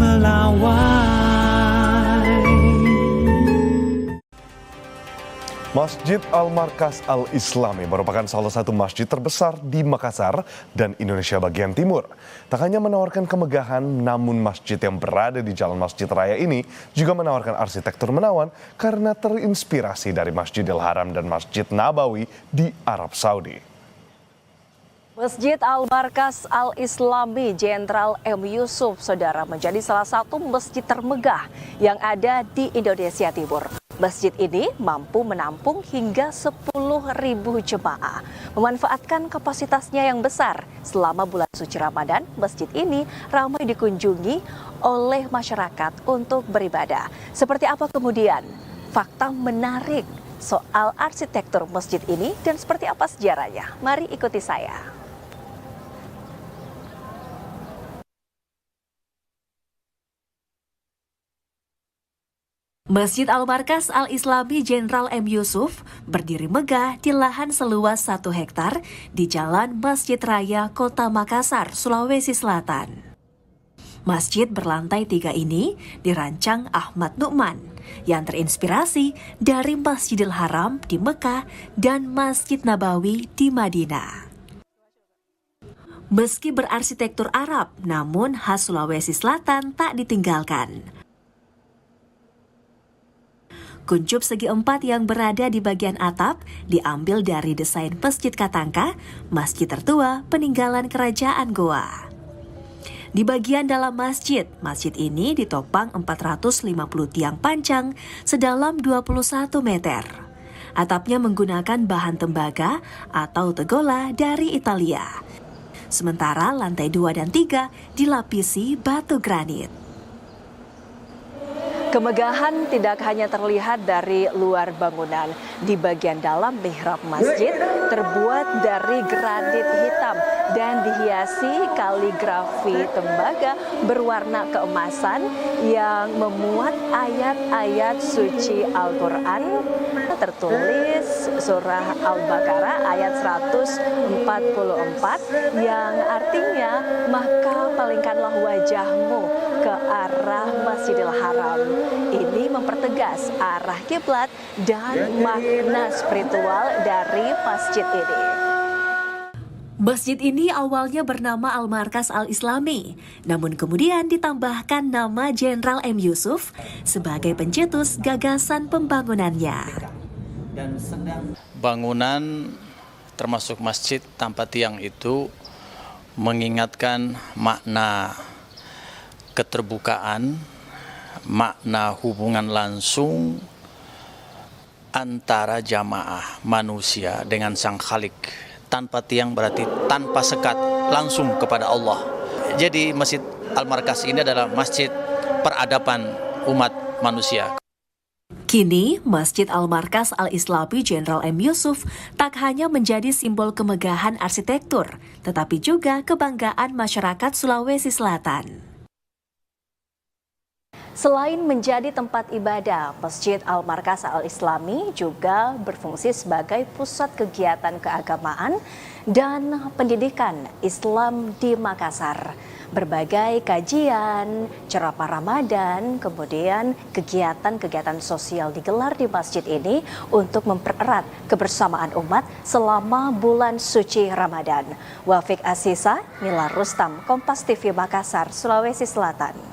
melawai. Masjid Al-Markas Al-Islami merupakan salah satu masjid terbesar di Makassar dan Indonesia bagian timur. Tak hanya menawarkan kemegahan, namun masjid yang berada di Jalan Masjid Raya ini juga menawarkan arsitektur menawan karena terinspirasi dari Masjidil Haram dan Masjid Nabawi di Arab Saudi. Masjid Al-Markas Al-Islami Jenderal M. Yusuf, saudara, menjadi salah satu masjid termegah yang ada di Indonesia Timur. Masjid ini mampu menampung hingga 10.000 jemaah. Memanfaatkan kapasitasnya yang besar selama bulan suci Ramadan, masjid ini ramai dikunjungi oleh masyarakat untuk beribadah. Seperti apa kemudian fakta menarik soal arsitektur masjid ini dan seperti apa sejarahnya? Mari ikuti saya. Masjid Al-Markas Al-Islami Jenderal M. Yusuf berdiri megah di lahan seluas 1 hektar di Jalan Masjid Raya Kota Makassar, Sulawesi Selatan. Masjid berlantai 3 ini dirancang Ahmad Nu'man yang terinspirasi dari Masjidil Haram di Mekah dan Masjid Nabawi di Madinah. Meski berarsitektur Arab, namun khas Sulawesi Selatan tak ditinggalkan. Kuncup segi 4 yang berada di bagian atap diambil dari desain Masjid Katangka, masjid tertua peninggalan Kerajaan Goa. Di bagian dalam masjid ini ditopang 450 tiang panjang sedalam 21 meter. Atapnya menggunakan bahan tembaga atau tegola dari Italia. Sementara lantai 2 dan 3 dilapisi batu granit. Kemegahan tidak hanya terlihat dari luar bangunan. Di bagian dalam mihrab masjid terbuat dari granit hitam dan dihiasi kaligrafi tembaga berwarna keemasan yang memuat ayat-ayat suci Al-Quran. Tertulis surah Al-Baqarah ayat 144 yang artinya, maka palingkanlah wajahmu ke arah Masjidil Haram. Ini mempertegas arah kiblat dan makna spiritual dari masjid ini. Masjid ini awalnya bernama Al-Markas Al-Islami, namun kemudian ditambahkan nama Jenderal M. Yusuf sebagai pencetus gagasan pembangunannya. Bangunan termasuk masjid tanpa tiang itu mengingatkan makna keterbukaan, makna hubungan langsung antara jamaah manusia dengan Sang Khalik. Tanpa tiang berarti tanpa sekat, langsung kepada Allah. Jadi Masjid Al-Markas ini adalah masjid peradaban umat manusia. Kini, Masjid Al-Markas Al-Islami Jenderal M. Yusuf tak hanya menjadi simbol kemegahan arsitektur, tetapi juga kebanggaan masyarakat Sulawesi Selatan. Selain menjadi tempat ibadah, Masjid Al-Markas Al-Islami juga berfungsi sebagai pusat kegiatan keagamaan dan pendidikan Islam di Makassar. Berbagai kajian, ceramah Ramadan, kemudian kegiatan-kegiatan sosial digelar di masjid ini untuk mempererat kebersamaan umat selama bulan suci Ramadan. Wafiq Asisa, Mila Rustam, Kompas TV Makassar, Sulawesi Selatan.